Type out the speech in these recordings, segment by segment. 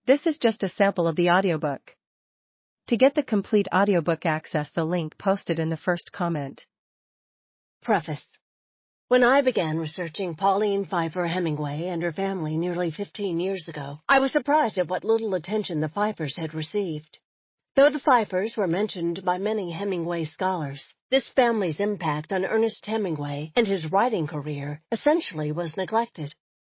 This is just a sample of the audiobook. To get the complete audiobook, access the link posted in the first comment. Preface. When I began researching Pauline Pfeiffer Hemingway and her family nearly 15 years ago, I was surprised at what little attention the Pfeiffers had received. Though the Pfeiffers were mentioned by many Hemingway scholars, this family's impact on Ernest Hemingway and his writing career essentially was neglected.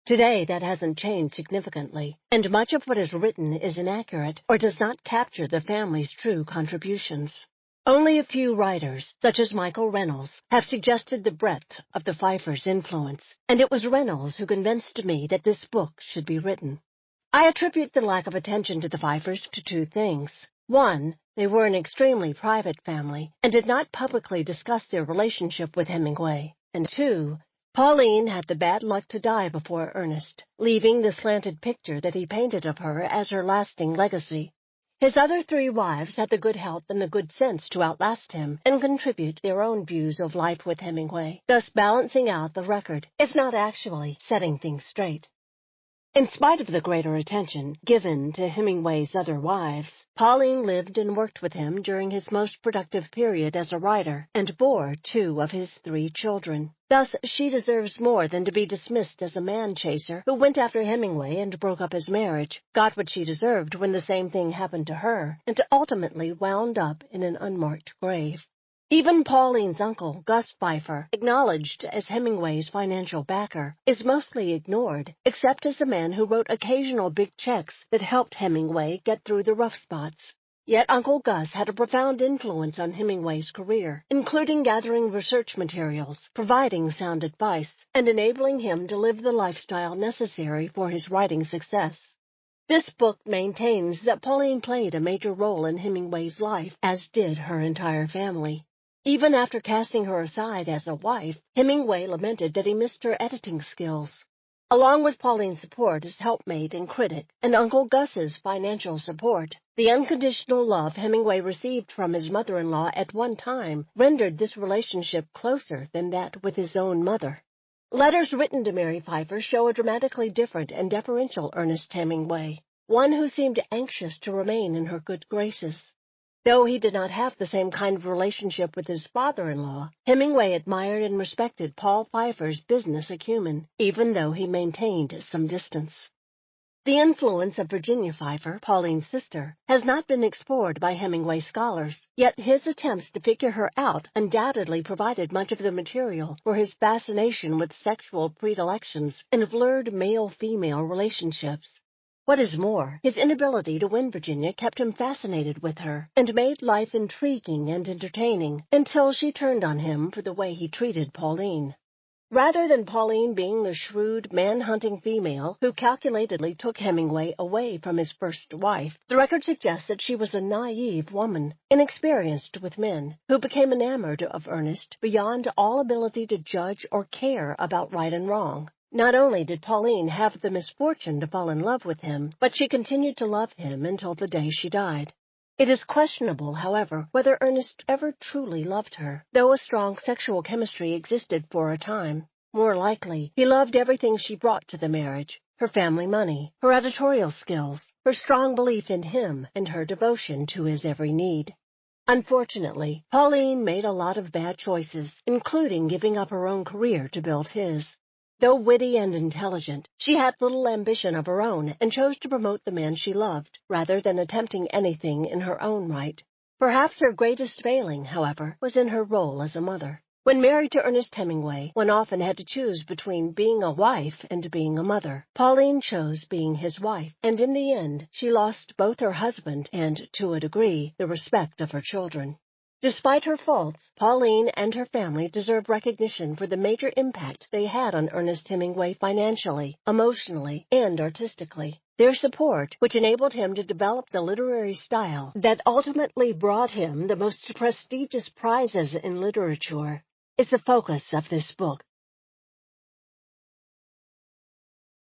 Today, that hasn't changed significantly, and much of what is written is inaccurate or does not capture the family's true contributions. Only a few writers, such as Michael Reynolds, have suggested the breadth of the Pfeiffers' influence, and it was Reynolds who convinced me that this book should be written. I attribute the lack of attention to the Pfeiffers to two things. One, they were an extremely private family and did not publicly discuss their relationship with Hemingway. And two, Pauline had the bad luck to die before Ernest, leaving the slanted picture that he painted of her as her lasting legacy. His other three wives had the good health and the good sense to outlast him and contribute their own views of life with Hemingway, thus balancing out the record, if not actually setting things straight. In spite of the greater attention given to Hemingway's other wives, Pauline lived and worked with him during his most productive period as a writer and bore 2 of his 3 children. Thus, she deserves more than to be dismissed as a man-chaser who went after Hemingway and broke up his marriage, got what she deserved when the same thing happened to her, and ultimately wound up in an unmarked grave. Even Pauline's uncle, Gus Pfeiffer, acknowledged as Hemingway's financial backer, is mostly ignored, except as the man who wrote occasional big checks that helped Hemingway get through the rough spots. Yet Uncle Gus had a profound influence on Hemingway's career, including gathering research materials, providing sound advice, and enabling him to live the lifestyle necessary for his writing success. This book maintains that Pauline played a major role in Hemingway's life, as did her entire family. Even after casting her aside as a wife, Hemingway lamented that he missed her editing skills. Along with Pauline's support as helpmate and critic, and Uncle Gus's financial support, the unconditional love Hemingway received from his mother-in-law at one time rendered this relationship closer than that with his own mother. Letters written to Mary Pfeiffer show a dramatically different and deferential Ernest Hemingway, one who seemed anxious to remain in her good graces. Though he did not have the same kind of relationship with his father-in-law, Hemingway admired and respected Paul Pfeiffer's business acumen, even though he maintained some distance. The influence of Virginia Pfeiffer, Pauline's sister, has not been explored by Hemingway scholars, yet his attempts to figure her out undoubtedly provided much of the material for his fascination with sexual predilections and blurred male-female relationships. What is more, his inability to win Virginia kept him fascinated with her and made life intriguing and entertaining until she turned on him for the way he treated Pauline. Rather than Pauline being the shrewd, man-hunting female who calculatedly took Hemingway away from his first wife, the record suggests that she was a naive woman, inexperienced with men, who became enamored of Ernest beyond all ability to judge or care about right and wrong. Not only did Pauline have the misfortune to fall in love with him, but she continued to love him until the day she died. It is questionable, however, whether Ernest ever truly loved her, though a strong sexual chemistry existed for a time. More likely, he loved everything she brought to the marriage: her family money, her editorial skills, her strong belief in him, and her devotion to his every need. Unfortunately, Pauline made a lot of bad choices, including giving up her own career to build his. Though witty and intelligent, she had little ambition of her own and chose to promote the man she loved, rather than attempting anything in her own right. Perhaps her greatest failing, however, was in her role as a mother. When married to Ernest Hemingway, one often had to choose between being a wife and being a mother. Pauline chose being his wife, and in the end, she lost both her husband and, to a degree, the respect of her children. Despite her faults, Pauline and her family deserve recognition for the major impact they had on Ernest Hemingway financially, emotionally, and artistically. Their support, which enabled him to develop the literary style that ultimately brought him the most prestigious prizes in literature, is the focus of this book.